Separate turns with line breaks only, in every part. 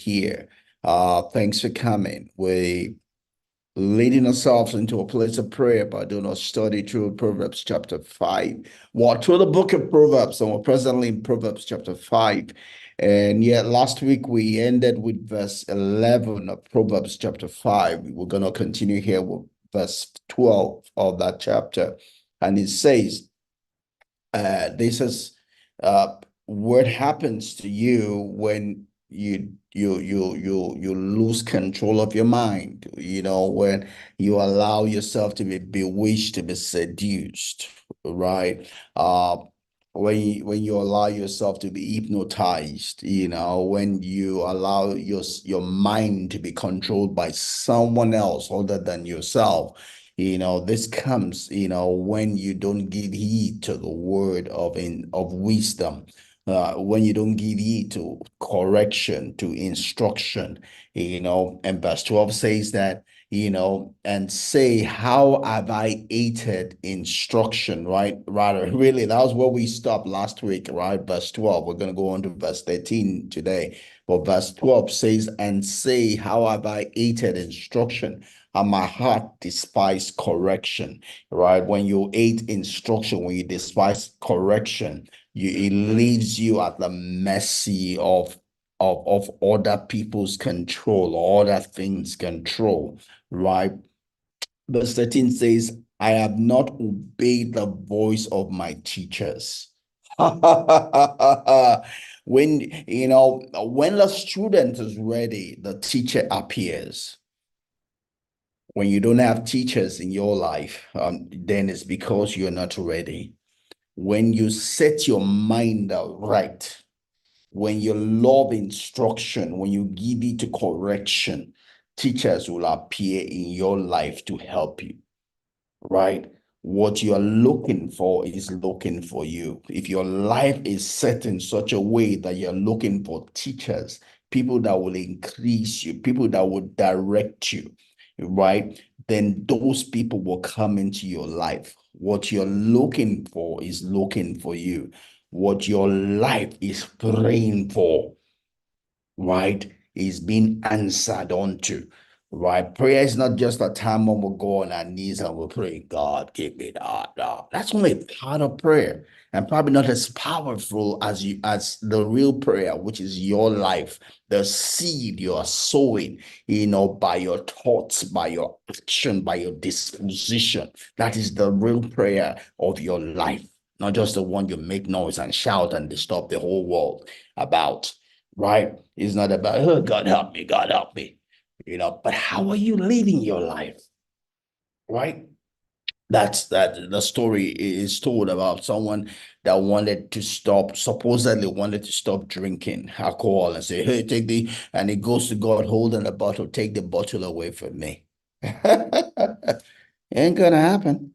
here. Thanks for coming. We leading ourselves into a place of prayer by doing a study through Proverbs chapter 5. Well, through the book of Proverbs, and we're presently in Proverbs chapter 5. And yet last week we ended with verse 11 of Proverbs chapter 5. We're going to continue here with verse 12 of that chapter. And it says, this is what happens to you when you lose control of your mind, when you allow yourself to be bewitched, to be seduced, right? When you allow yourself to be hypnotized, when you allow your mind to be controlled by someone else other than yourself. This comes, when you don't give heed to the word of wisdom, when you don't give heed to correction, to instruction, and verse 12 says that, and say, how have I hated instruction, right? Rather, really, that was where we stopped last week, right? Verse 12. We're going to go on to verse 13 today. But verse 12 says, and say, how have I hated instruction, and my heart despised correction, right? When you hate instruction, when you despise correction, it leaves you at the mercy of other people's control or other things control, right? Verse 13 says, I have not obeyed the voice of my teachers. When when the student is ready, the teacher appears. When you don't have teachers in your life, then it's because you're not ready. When you set your mind right, when you love instruction, when you give it to correction, teachers will appear in your life to help you, right? What you're looking for is looking for you. If your life is set in such a way that you're looking for teachers, people that will increase you, people that will direct you, right? Then those people will come into your life. What you're looking for is looking for you. What your life is praying for, right, is being answered unto, right? Prayer is not just a time when we'll go on our knees and we'll pray, God, give me that. No. That's only part of prayer, and probably not as powerful as the real prayer, which is your life, the seed you are sowing, by your thoughts, by your action, by your disposition. That is the real prayer of your life, not just the one you make noise and shout and disturb the whole world about, right? It's not about, oh, God help me, but how are you living your life, right? That's that the story is told about someone that supposedly wanted to stop drinking alcohol and say, hey, and he goes to God holding a bottle, take the bottle away from me. Ain't gonna happen.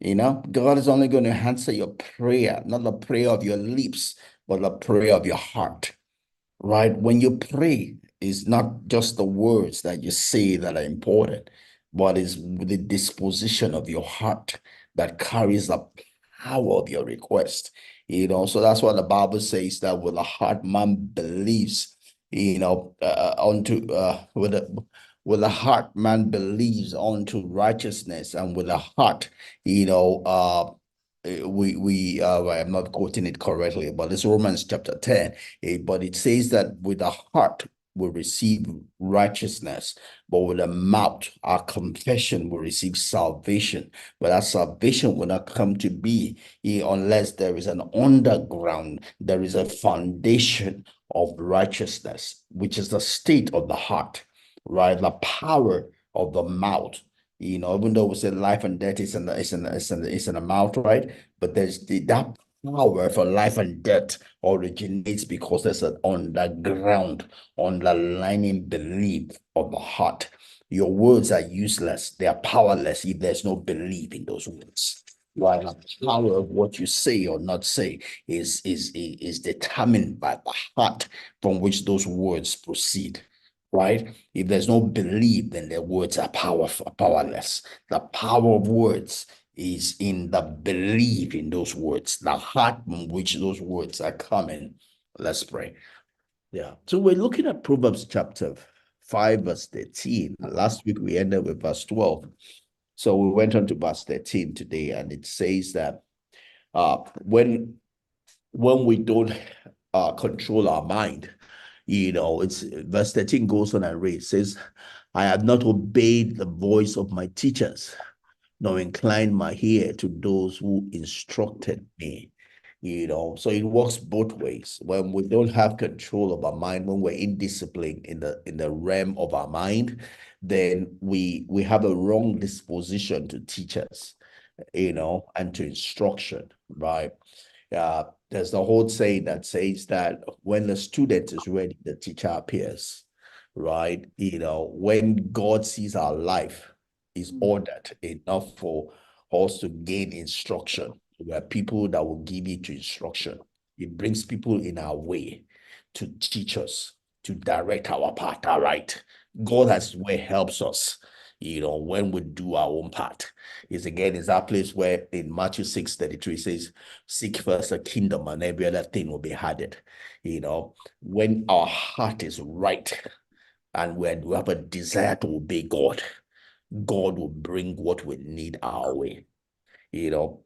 God is only going to answer your prayer, not the prayer of your lips, but the prayer of your heart, right? When you pray, it's not just the words that you say that are important, but it's the disposition of your heart that carries the power of your request. So that's why the Bible says that with a heart man believes, unto with a heart man believes unto righteousness, and with a heart, I'm not quoting it correctly, but it's Romans chapter 10. But it says that with the heart we receive righteousness, but with the mouth, our confession will receive salvation. But that salvation will not come to be unless there is an underground, there is a foundation of righteousness, which is the state of the heart, right? The power of the mouth. Even though we say life and death is in the mouth, right? But there's that power for life and death originates because there's an underground, underlying belief of the heart. Your words are useless, they are powerless if there's no belief in those words. Right? The power of what you say or not say is determined by the heart from which those words proceed. Right? If there's no belief, then the words are powerless. The power of words is in the belief in those words, the heart from which those words are coming. Let's pray. Yeah. So we're looking at Proverbs chapter 5, verse 13. Last week we ended with verse 12. So we went on to verse 13 today, and it says that uh when we don't control our mind, it's verse 13 goes on and reads, says, I have not obeyed the voice of my teachers, nor inclined my ear to those who instructed me. So it works both ways. When we don't have control of our mind, when we're indisciplined in the realm of our mind, then we have a wrong disposition to teachers, and to instruction, right? There's the whole saying that says that when the student is ready, the teacher appears, right? When God sees our life is ordered enough for us to gain instruction, we are people that will give you to instruction. It brings people in our way to teach us, to direct our path. All right. God has where helps us, when we do our own part. Is that place where in Matthew 6:33 says, seek first the kingdom and every other thing will be added. When our heart is right and when we have a desire to obey God, God will bring what we need our way. You know,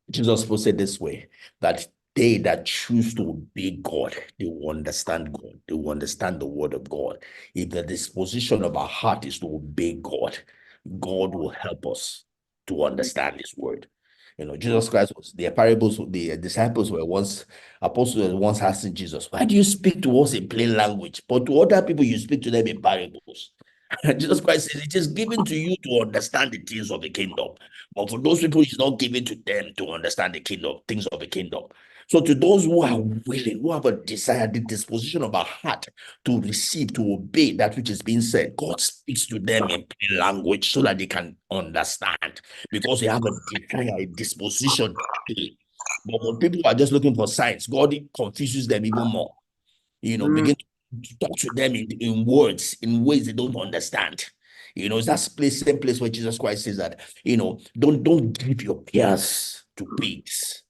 Jesus will say this way, that they that choose to obey God, they will understand God. They will understand the word of God. If the disposition of our heart is to obey God, God will help us to understand his word. Jesus Christ was, the parables, the disciples were once, apostles were once asking Jesus, why do you speak to us in plain language, but to other people you speak to them in parables? Jesus Christ says, it is given to you to understand the things of the kingdom. But for those people, it's not given to them to understand the kingdom, things of the kingdom. So to those who are willing, who have a desire, the disposition of a heart to receive, to obey that which is being said, God speaks to them in plain language so that they can understand, because they have a desire, a disposition to obey. But when people are just looking for signs, God confuses them even more. Begin to talk to them in words, in ways they don't understand. It's that same place where Jesus Christ says that, don't give your pears to pigs,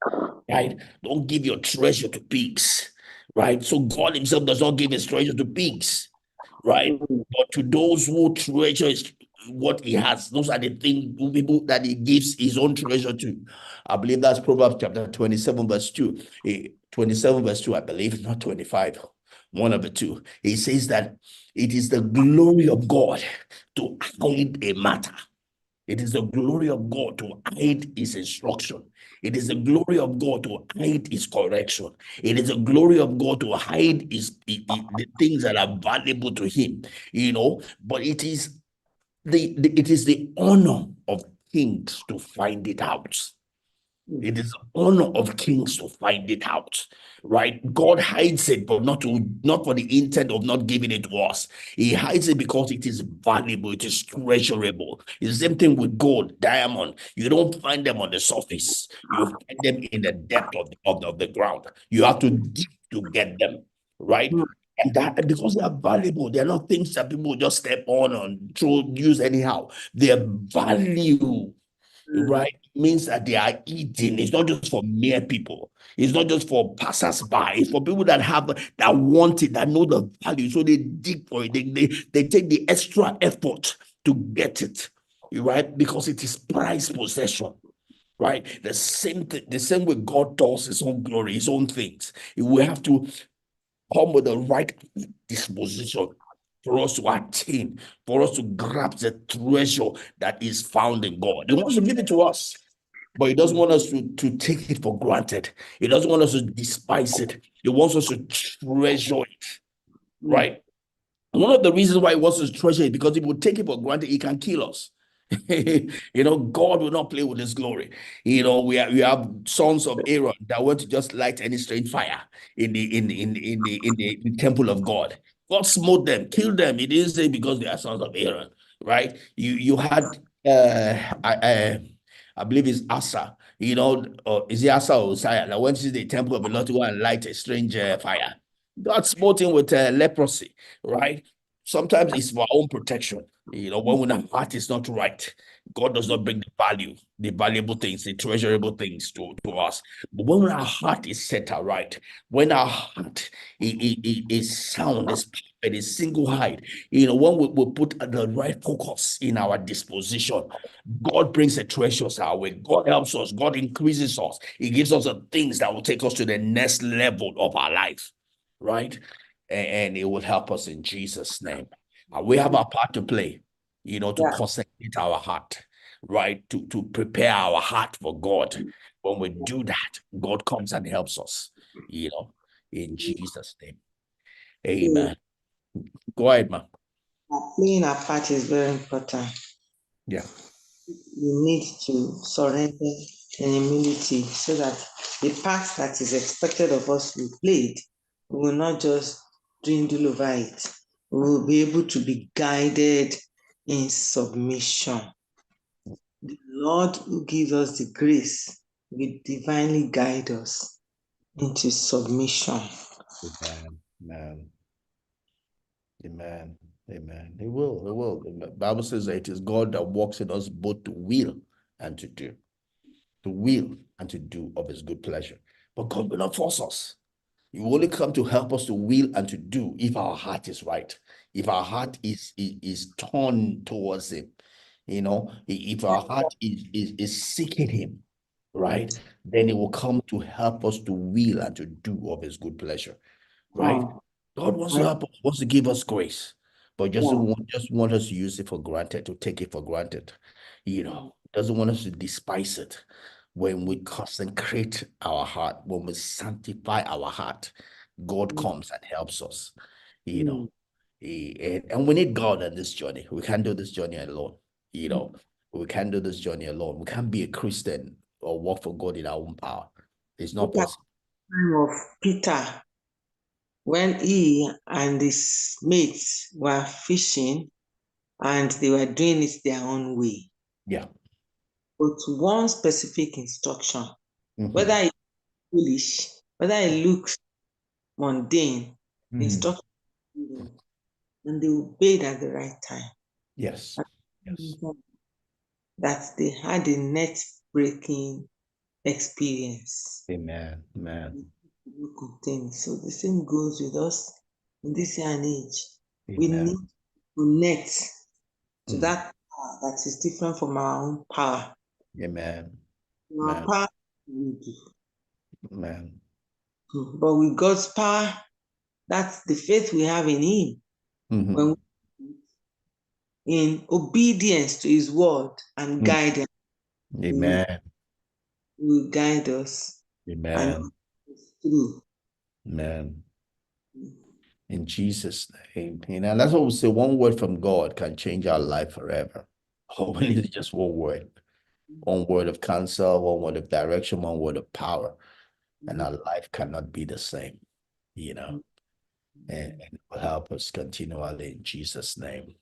right? Don't give your treasure to pigs, right? So God himself does not give his treasure to pigs, right? But to those who treasure is what he has, those are the people that he gives his own treasure to. I believe that's Proverbs chapter 27, verse 2. 27, verse 2, I believe, not 25. One of the two. He says that it is the glory of God to hide a matter. It is the glory of God to hide his instruction. It is the glory of God to hide his correction. It is the glory of God to hide the things that are valuable to him, but it is the honor of kings to find it out. It is the honor of kings to find it out, right? God hides it, but not for the intent of not giving it to us. He hides it because it is valuable, it is treasurable. It's the same thing with gold, diamond. You don't find them on the surface. You find them in the depth of the ground. You have to dig to get them, right? And that because they are valuable, they are not things that people just step on and use anyhow. They are value, right? Means that they are eating. It's not just for mere people. It's not just for passers-by. It's for people that want it, that know the value. So they dig for it. They take the extra effort to get it, right? Because it is prized possession. Right, the same way God does his own glory, his own things. We have to come with the right disposition for us to attain, for us to grab the treasure that is found in God. He wants to give it to us, but he doesn't want us to take it for granted. He doesn't want us to despise it. He wants us to treasure it, right? One of the reasons why he wants us to treasure it, because if we take it for granted, he can kill us. God will not play with his glory. We have sons of Aaron that want to just light any strange fire in the temple of God. God smote them, killed them. He didn't say because they are sons of Aaron, right? You had I believe it's Asa, or is it Asa or Uzziah that went to the temple of the Lord to go and light a strange fire. God smote him with leprosy, right? sometimes it's for our own protection. When our heart is not right, God does not bring the valuable things, the treasurable things to us. But when our heart is set right, when our heart is sound, is perfect, is single-eyed, when we put the right focus in our disposition, God brings the treasures our way. God helps us. God increases us. He gives us the things that will take us to the next level of our life, right? And it will help us in Jesus' name. We have a part to play, to
Yeah.
consecrate our heart, right? To prepare our heart for God. When we do that, God comes and helps us, in Jesus' name. Amen. Go ahead, man.
Playing our part is very important.
Yeah.
You need to surrender in humility so that the part that is expected of us to be played, we will not just dwindle over it. We will be able to be guided in submission. The Lord who gives us the grace will divinely guide us into submission.
Amen. Amen. Amen. Amen. He will. He will. The Bible says that it is God that works in us both to will and to do. To will and to do of his good pleasure. But God will not force us. He will only come to help us to will and to do if our heart is right. If our heart is torn towards him, if our heart is seeking him, right? Then he will come to help us to will and to do of his good pleasure, right? God wants to help us, wants to give us grace, but just want us to use it for granted, to take it for granted. Doesn't want us to despise it. When we consecrate our heart, when we sanctify our heart, God comes and helps us. And we need God on this journey. We can't do this journey alone. We can't do this journey alone. We can't be a Christian or work for God in our own power. It's not
Look at
possible.
the time of Peter when he and his mates were fishing and they were doing it their own way.
Yeah.
But one specific instruction,
Mhm.
whether it's foolish, whether it looks mundane,
Mhm.
instruction, and they obeyed at the right time.
Yes. Yes.
That they had a net breaking experience.
Amen. Amen.
So the same goes with us in this year and age. We
Amen.
need to connect to
Mm.
that power that is different from our own power.
Amen.
Our
Amen.
power we do.
Amen.
But with God's power, that's the faith we have in Him.
Mhm.
When in obedience to His word and
Mm.
guidance,
Amen.
He will guide us and
Amen.
through.
Amen. In Jesus' name. That's what we say. One word from God can change our life forever. All we need is just one word. One word of counsel, one word of direction, one word of power. And our life cannot be the same, and it will help us continually in Jesus' name.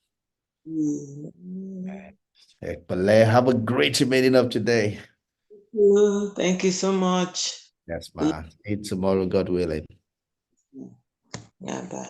But have a great meeting of today.
Thank you so much.
Yes, man. See you tomorrow, God willing.
Yeah, bye.